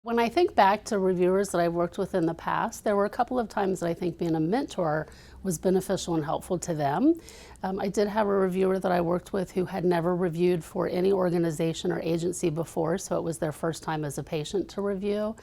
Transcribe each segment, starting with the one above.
When I think back to reviewers that I've worked with in the past, there were a couple of times that I think being a mentor was beneficial and helpful to them. I did have a reviewer that I worked with who had never reviewed for any organization or agency before, so it was their first time as a patient to review.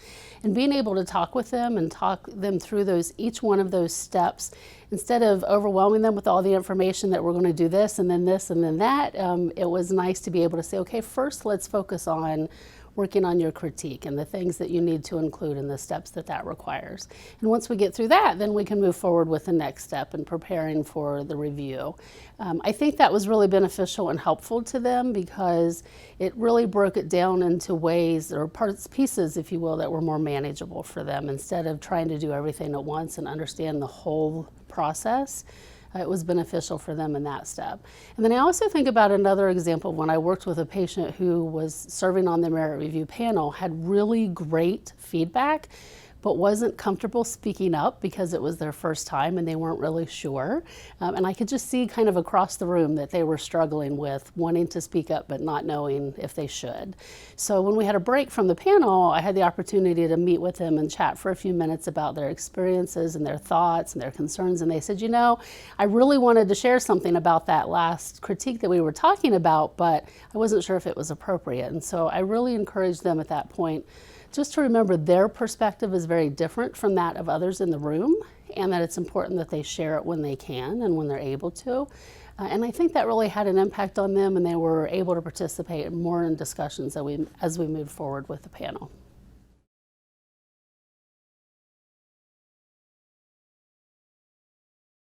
And being able to talk with them and talk them through each one of those steps, instead of overwhelming them with all the information that we're going to do this and then that, it was nice to be able to say, okay, first let's focus on working on your critique and the things that you need to include in the steps that requires. And once we get through that, then we can move forward with the next step in preparing for the review. I think that was really beneficial and helpful to them because it really broke it down into ways or pieces, if you will, that were more manageable for them instead of trying to do everything at once and understand the whole process. It was beneficial for them in that step. And then I also think about another example when I worked with a patient who was serving on the merit review panel, had really great feedback, but wasn't comfortable speaking up because it was their first time and they weren't really sure. And I could just see kind of across the room that they were struggling with wanting to speak up but not knowing if they should. So when we had a break from the panel, I had the opportunity to meet with them and chat for a few minutes about their experiences and their thoughts and their concerns. And they said, you know, I really wanted to share something about that last critique that we were talking about, but I wasn't sure if it was appropriate. And so I really encouraged them at that point just to remember their perspective is very different from that of others in the room, and that it's important that they share it when they can and when they're able to. And I think that really had an impact on them, and they were able to participate more in discussions as we moved forward with the panel.